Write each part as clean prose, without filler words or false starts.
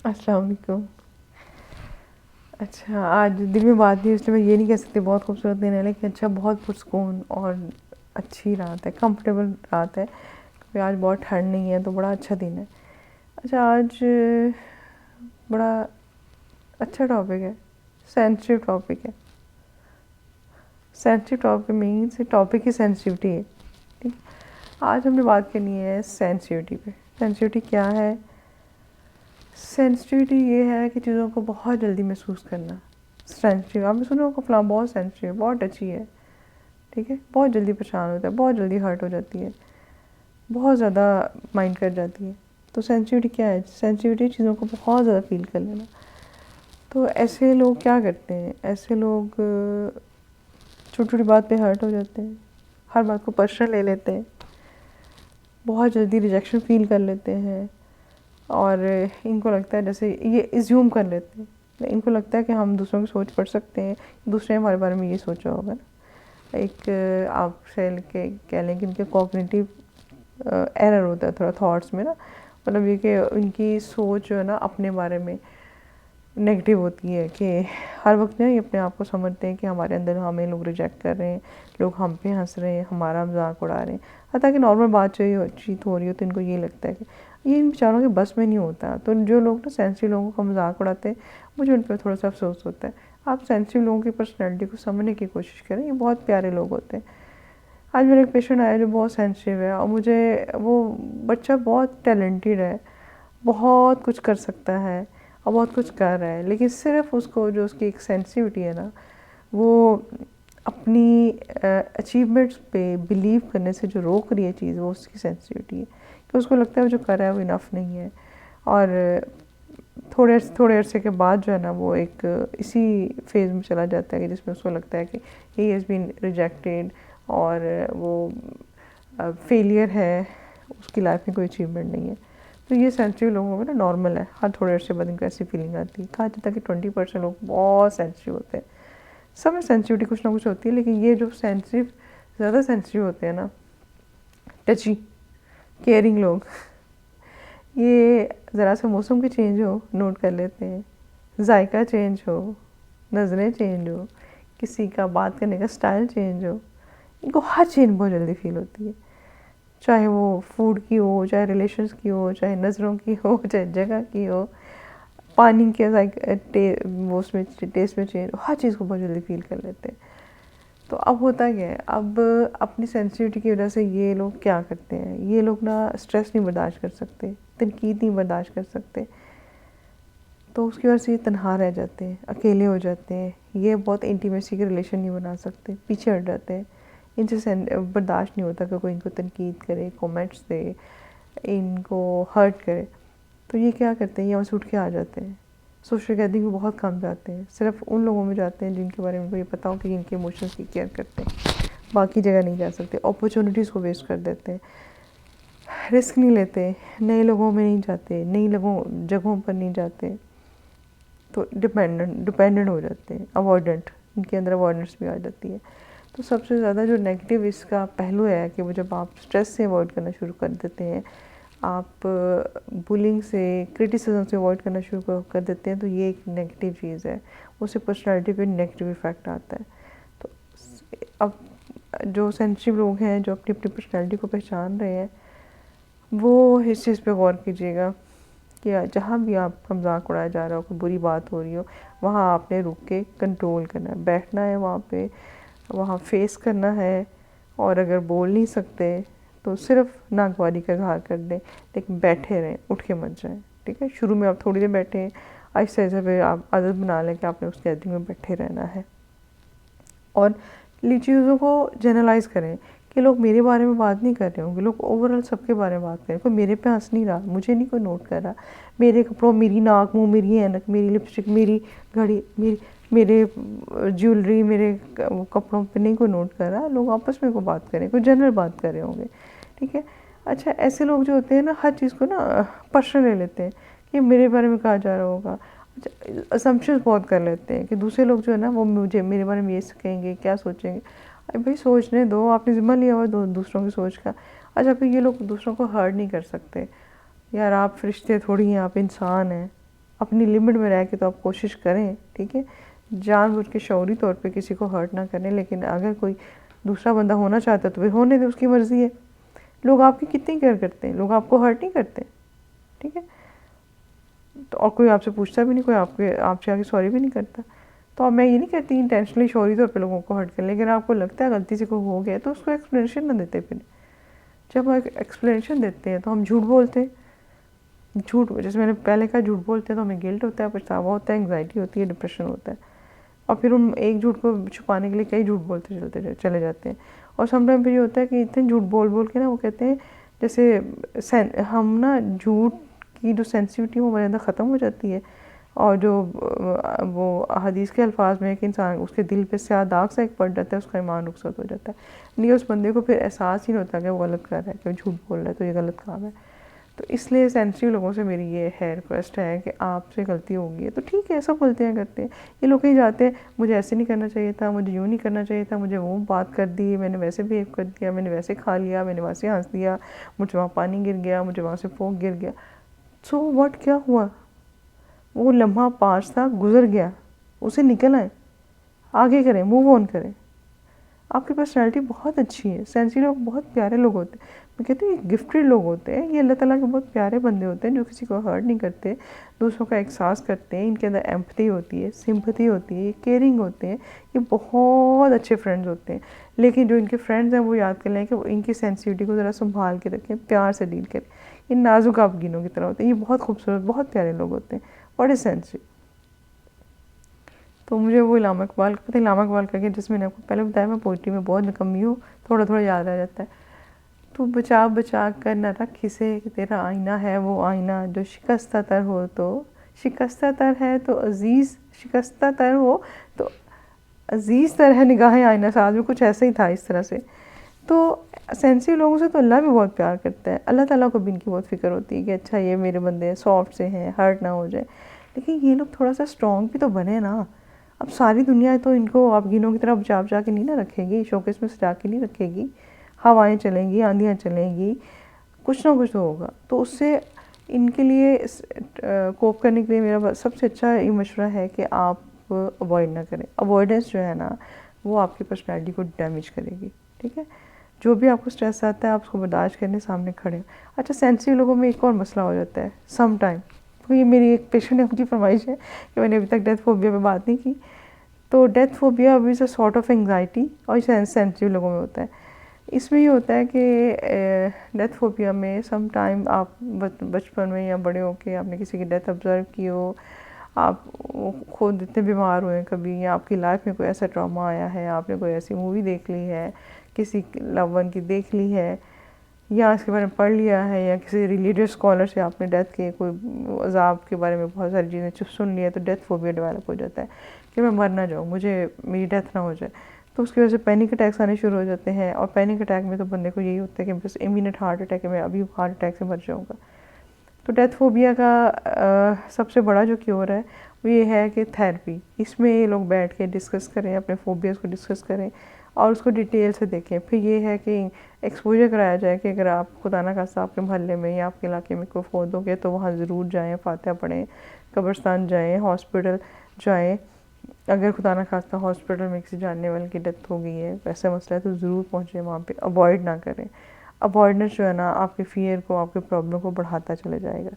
अस्सलाम वालेकुम। अच्छा, आज दिल में बात थी इसलिए मैं ये नहीं कह सकती बहुत खूबसूरत दिन है, लेकिन अच्छा बहुत पुरसकून और अच्छी रात है, कंफर्टेबल रात है, क्योंकि आज बहुत ठंड नहीं है तो बड़ा अच्छा दिन है। अच्छा, आज बड़ा अच्छा टॉपिक है, सेंसिटिव टॉपिक है। सेंसिटिव टॉपिक मीन्स टॉपिक की सेंसिटिविटी है। ठीक, आज हमने बात करनी है सेंसिटिविटी पे। सेंसिटिविटी क्या है? सेंसिटिविटी ये है कि चीज़ों को बहुत जल्दी महसूस करना। सेंसिटिव, आपने सुना होगा फलां बहुत सेंसिटिव, बहुत अच्छी है, ठीक है, बहुत जल्दी परेशान होता है, बहुत जल्दी हर्ट हो जाती है, बहुत ज़्यादा माइंड कर जाती है। तो सेंसिटिविटी क्या है? सेंसिटिविटी चीज़ों को बहुत ज़्यादा फील कर लेना। तो ऐसे लोग क्या करते हैं? ऐसे लोग छोटी छोटी बात पे हर्ट हो जाते हैं, हर बात को पर्सनल ले लेते हैं, बहुत जल्दी रिजेक्शन फील कर लेते हैं, और इनको लगता है जैसे ये इज्यूम कर लेते हैं, इनको लगता है कि हम दूसरों की सोच पढ़ सकते हैं, दूसरे हमारे बारे में ये सोचा होगा ना। एक आप सेल के कह लें कि इनके कॉग्निटिव एरर होता है थोड़ा थॉट्स में ना, मतलब ये कि उनकी सोच जो है ना अपने बारे में नेगेटिव होती है, कि हर वक्त ना ये अपने आप को समझते हैं कि हमारे अंदर हमें लोग रिजेक्ट कर रहे हैं, लोग हम पे हंस रहे हैं, हमारा मजाक उड़ा रहे हैं। हालांकि नॉर्मल बातचीत हो रही हो तो इनको ये लगता है कि ये इन बेचारों के बस में नहीं होता। तो जो लोग ना सेंसिटिव लोगों का मजाक उड़ाते हैं, मुझे उन पर थोड़ा सा अफसोस होता है। आप सेंसिटिव लोगों की पर्सनैलिटी को समझने की कोशिश करें, ये बहुत प्यारे लोग होते हैं। आज मेरा एक पेशेंट आया जो बहुत सेंसिटिव है, और मुझे वो बच्चा बहुत टैलेंटेड है, बहुत कुछ कर सकता है और बहुत कुछ कर रहा है, लेकिन सिर्फ उसको जो उसकी एक सेंसिटिविटी है ना, वो अपनी अचीवमेंट्स पे बिलीव करने से जो रोक रही है चीज़, वो उसकी सेंसिटिविटी है, कि उसको लगता है वो जो कर रहा है वो इनफ नहीं है। और थोड़े अरसे के बाद जो है ना वो एक इसी फेज़ में चला जाता है कि जिसमें उसको लगता है कि ही हैज़ बीन रिजेक्टेड, और वो फेलियर है, उसकी लाइफ में कोई अचीवमेंट नहीं है। तो ये सेंसिटिव लोगों में ना नॉर्मल है, हर थोड़े अरसे बाद इनको ऐसी फीलिंग आती है। कहा जाता है कि 20% लोग बहुत सेंसिटिव होते हैं। सब में सेंसिटिविटी कुछ ना कुछ होती है, लेकिन ये जो सेंसिटिव ज़्यादा सेंसिटिव होते हैं ना, टची केयरिंग लोग, ये ज़रा सा मौसम की चेंज हो नोट कर लेते हैं, जायका चेंज हो, नज़रें चेंज हो, किसी का बात करने का स्टाइल चेंज हो, इनको हर चीज़ बहुत जल्दी फील होती है। चाहे वो फूड की हो, चाहे रिलेशंस की हो, चाहे नज़रों की हो, चाहे जगह की हो, पानी के वो उसमें टेस्ट में चेंज, हर चीज़ को बहुत जल्दी फील कर लेते हैं। तो अब होता क्या है, अब अपनी सेंसिटिविटी की वजह से ये लोग क्या करते हैं, ये लोग ना स्ट्रेस नहीं बर्दाश्त कर सकते, तनकीद नहीं बर्दाश्त कर सकते, तो उसकी वजह से ये तन्हा रह जाते हैं, अकेले हो जाते हैं, ये बहुत इंटीमेसी के रिलेशन नहीं बना सकते, पीछे हट जाते हैं। इनसे बर्दाश्त नहीं होता कि कोई इनको तनकीद करे, कमेंट्स दे, इनको हर्ट करे। तो ये क्या करते हैं, ये वहाँ से उठ के आ जाते हैं, सोशल गैदरिंग में बहुत कम जाते हैं, सिर्फ उन लोगों में जाते हैं जिनके बारे में उनको ये पता हो कि इनके इमोशंस की केयर करते हैं, बाकी जगह नहीं जा सकते। अपॉर्चुनिटीज़ को वेस्ट कर देते हैं, रिस्क नहीं लेते, नए लोगों में नहीं जाते, नई जगहों पर नहीं जाते, तो डिपेंडेंट हो जाते हैं, अवॉइडेंट, इनके अंदर अवॉइडेंस भी आ जाती है। तो सबसे ज़्यादा जो नेगेटिव इसका पहलू है कि वो जब आप स्ट्रेस से अवॉइड करना शुरू कर देते हैं, आप बुलिंग से, क्रिटिसिज्म से अवॉइड करना शुरू कर देते हैं, तो ये एक नेगेटिव चीज़ है, उससे पर्सनालिटी पे नेगेटिव इफ़ेक्ट आता है। तो अब जो सेंसिटिव लोग हैं, जो अपनी अपनी पर्सनालिटी को पहचान रहे हैं, वो इस चीज़ पे गौर कीजिएगा कि जहाँ भी आपका मजाक उड़ाया जा रहा हो, कोई बुरी बात हो रही हो, वहाँ आपने रुक के कंट्रोल करना है, बैठना है वहाँ पे, वहाँ फेस करना है, और अगर बोल नहीं सकते तो सिर्फ नागवारी का इज़हार कर दें, लेकिन बैठे रहें, उठ के मत जाएं। ठीक है, शुरू में आप थोड़ी देर बैठें, आहिस्ता आहिस्ता फिर आप आदत बना लें कि आपने उस गैदरिंग में बैठे रहना है। और चीज़ों को जनरलाइज़ करें कि लोग मेरे बारे में बात नहीं कर रहे होंगे, लोग ओवरऑल सबके बारे में बात करें, कोई मेरे पे हंस नहीं रहा, मुझे नहीं कोई नोट कर रहा, मेरे कपड़ों, मेरी नाक, मुंह, मेरी ऐनक, मेरी लिपस्टिक, मेरी घड़ी, मेरे ज्वेलरी, मेरे कपड़ों पे नहीं कोई नोट कर रहा, लोग आपस में कोई बात करें, कोई जनरल बात कर रहे होंगे। ठीक है, अच्छा, ऐसे लोग जो होते हैं ना, हर चीज़ को ना पर्सनल ले लेते हैं कि मेरे बारे में कहा जा रहा होगा। अच्छा, असम्पशंस बहुत कर लेते हैं कि दूसरे लोग जो है ना वो मुझे मेरे बारे में ये कहेंगे, क्या सोचेंगे। अरे भाई, सोचने दो, आपने ज़िम्मा लिया हुआ दूसरों की सोच का। अच्छा, फिर ये लोग दूसरों को हर्ट नहीं कर सकते। यार, आप फरिश्ते थोड़ी हैं, आप इंसान हैं, अपनी लिमिट में रह के तो आप कोशिश करें, ठीक है, जानबूझ के शौरी तौर पे किसी को हर्ट ना करें। लेकिन अगर कोई दूसरा बंदा होना चाहता है तो फिर होने दे, उसकी मर्ज़ी है। लोग आपकी कितनी केयर करते हैं, लोग आपको हर्ट नहीं करते, ठीक है। तो और कोई आपसे पूछता भी नहीं, कोई आपसे आके सॉरी भी नहीं करता। तो अब मैं ये नहीं कहती इंटेंशनली शौरी तौर पे लोगों को हर्ट कर, लेकिन आपको लगता है गलती से कोई हो गया तो उसको एक्सप्लेनेशन ना देते। फिर जब हम एक्सप्लेनेशन देते हैं तो हम झूठ बोलते हैं। झूठ, जैसे मैंने पहले कहा, झूठ बोलते हैं तो हमें गिल्ट होता है, पछतावा होता है, एंग्जाइटी होती है, डिप्रेशन होता है। और फिर हम एक झूठ को छुपाने के लिए कई झूठ बोलते चले जाते हैं। और समटाइम फिर ये होता है कि इतने झूठ बोल बोल के ना, वो कहते हैं जैसे हम ना झूठ की जो सेंसिटिविटी है वो ज़्यादा ख़त्म हो जाती है। और जो वो हदीस के अल्फाज में कि इंसान उसके दिल पे स्याह दाग सा एक पड़ जाता है, उसका ईमान रुखसत हो जाता है। नहीं, उस बंदे को फिर एहसास ही नहीं होता कि वो गलत कर रहा है, कि झूठ बोल रहा है, तो ये गलत काम है। तो इसलिए सेंसिटिव लोगों से मेरी ये है रिक्वेस्ट है कि आपसे गलती होगी तो ठीक है, सब बोलते हैं, करते हैं। ये लोग कहीं जाते हैं, मुझे ऐसे नहीं करना चाहिए था, मुझे यूँ नहीं करना चाहिए था, मुझे वो बात कर दी, मैंने वैसे बिहेव कर दिया, मैंने वैसे खा लिया, मैंने वैसे हंस दिया, मुझे वहाँ पानी गिर गया, मुझे वहाँ से फोक गिर गया। सो व्हाट, क्या हुआ? वो लम्हा पास था, गुजर गया, उसे निकल आए, आगे करें, मूव ऑन करें। आपकी पर्सनैलिटी बहुत अच्छी है। सेंसिटिव लोग बहुत प्यारे लोग होते हैं। मैं कहती हूँ ये गिफ्टेड लोग होते हैं, ये अल्लाह ताला के बहुत प्यारे बंदे होते हैं जो किसी को हर्ट नहीं करते, दूसरों का एहसास करते हैं, इनके अंदर एम्पैथी होती है, सिंपैथी होती है, केयरिंग होते हैं, ये बहुत अच्छे फ्रेंड्स होते हैं। लेकिन जो इनके फ्रेंड्स हैं वो याद कर लें कि वो इनकी सेंसिटिविटी को ज़रा संभाल के रखें, प्यार से डील करें। ये नाजुक आपगिनों की तरह होते हैं, ये बहुत खूबसूरत, बहुत प्यारे लोग होते हैं, बड़े सेंसिटिव। तो मुझे वो इलामा इकबाल, पता है इलामा इकबाल करके, जिसमें मैंने आपको पहले बताया, मैं पोइट्री में बहुत निकम्मी हूँ, थोड़ा थोड़ा याद रह जाता है। तू बचा बचा कर न रख इसे, कि तेरा आईना है वो आईना जो शिकस्ता तर हो, तो शिकस्ता तर है तो अजीज़, शिकस्ता तर हो तो अजीज़ तर है निगाहें आईना साज में, कुछ ऐसे ही था इस तरह से। तो सेंसिटिव लोगों से तो अल्लाह भी बहुत प्यार करता है, अल्लाह ताला को भी इनकी बहुत फ़िक्र होती है कि अच्छा ये मेरे बंदे सॉफ्ट से हैं, हर्ट ना हो जाए। लेकिन ये लोग थोड़ा सा स्ट्रॉन्ग भी तो बने ना। अब सारी दुनिया तो इनको आप गिनों की तरह बचा बचा के नहीं ना रखेगी, शोकेस में सजा के नहीं रखेगी। हवाएं चलेंगी, आंधियाँ चलेंगी, कुछ ना कुछ तो होगा। तो उससे इनके लिए कोप करने के लिए मेरा सबसे अच्छा ये मशवरा है कि आप अवॉइड ना करें। अवॉइडेंस जो है ना, वो आपकी पर्सनैलिटी को डैमेज करेगी, ठीक है। जो भी आपको स्ट्रेस आता है, आप उसको बर्दाश्त करने सामने खड़े हो। अच्छा, सेंसिटिव लोगों में एक और मसला हो जाता है सम टाइम, तो ये मेरी एक पेशेंट है, उनकी फरमाइश है कि मैंने अभी तक डेथ फोबिया पे बात नहीं की। तो death phobia is a sort of anxiety, और सेंसिटिव लोगों में होता है। इसमें ये होता है कि डेथ फोबिया में सम टाइम आप बचपन में या बड़े होके आपने किसी की डेथ ऑब्ज़र्व की हो, आप खुद इतने बीमार हुए कभी, या आपकी लाइफ में कोई ऐसा ट्रॉमा आया है, आपने कोई ऐसी मूवी देख ली है, किसी लव वन की देख ली है, या इसके बारे में पढ़ लिया है, या किसी रिलीजियस स्कॉलर से आपने डेथ के कोई अजाब के बारे में बहुत सारी चीज़ें सुन लिया, तो डेथ फोबिया डेवलप हो जाता है कि मैं मर ना जाऊँ, मुझे मेरी डेथ ना हो जाए। तो उसकी वजह से पैनिक अटैक्स आने शुरू हो जाते हैं। और पैनिक अटैक में तो बंदे को यही होता है कि बस इमीडिएट हार्ट अटैक है, मैं अभी हार्ट अटैक से मर जाऊँगा। तो डेथ फोबिया का सबसे बड़ा जो क्योर है वो ये है कि थेरेपी। इसमें ये लोग बैठ के डिस्कस करें, अपने फोबियाज़ को डिस्कस करें और उसको डिटेल से देखें। फिर ये है कि एक्सपोजर कराया जाए कि अगर आप खुदा ना खास्ता आपके मोहल्ले में या आपके इलाके में कोई फौत हो गया तो वहाँ ज़रूर जाएँ, फातिहा पढ़ें, कब्रिस्तान जाएँ, हॉस्पिटल जाएँ। अगर खुदा ना खास्ता हॉस्पिटल में किसी जानने वाले की डेथ हो गई है, वैसा मसला है, तो ज़रूर पहुँचें वहाँ पे, अवॉइड ना करें। अवॉइडेंस जो है ना, आपके फ़ियर को, आपके प्रॉब्लम को बढ़ाता चले जाएगा।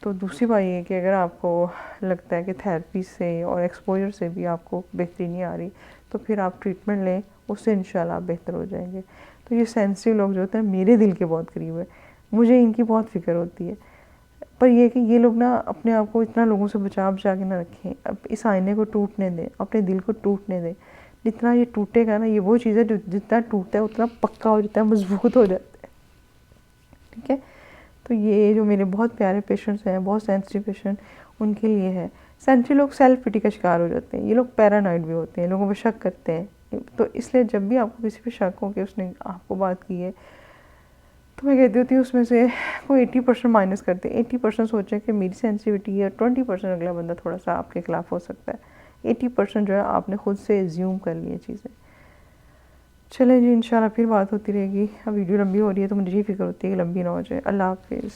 तो दूसरी बात ये है कि अगर आपको लगता है कि थेरेपी से और एक्सपोजर से भी आपको बेहतरी नहीं आ रही, तो फिर आप ट्रीटमेंट लें, उससे इंशाल्लाह आप बेहतर हो जाएंगे। तो ये सेंसिटिव लोग जो होते हैं मेरे दिल के बहुत करीब है, मुझे इनकी बहुत फ़िक्र होती है। पर यह कि ये लोग ना अपने आप को इतना लोगों से बचा बचा के ना रखें। अब इस आईने को टूटने दें, अपने दिल को टूटने दें। जितना ये टूटेगा ना, ये वो चीज़ है जो जितना टूटता है उतना पक्का हो जाता है, मजबूत हो जाता है, ठीक है। तो ये जो मेरे बहुत प्यारे पेशेंट्स हैं, बहुत सेंसिटिव पेशेंट, उनके लिए है। सेंसिटिव लोग सेल्फ पिटी का शिकार हो जाते हैं, ये लोग पैरानॉइड भी होते हैं, लोगों पर शक करते हैं। तो इसलिए जब भी आपको किसी पे शक हो कि उसने आपको बात की है, तो मैं कहती होती हूँ उसमें से कोई 80% माइनस करते हैं। 80% सोचें कि मेरी सेंसिटिविटी है, 20% अगला बंदा थोड़ा सा आपके खिलाफ हो सकता है, 80% जो है आपने खुद से एज्यूम कर लिए चीज़ें। चलें जी, इंशाल्लाह फिर बात होती रहेगी। अब वीडियो लंबी हो रही है तो मुझे ये फ़िक्र होती है कि लंबी ना हो जाए। अल्लाह हाफ़िज़।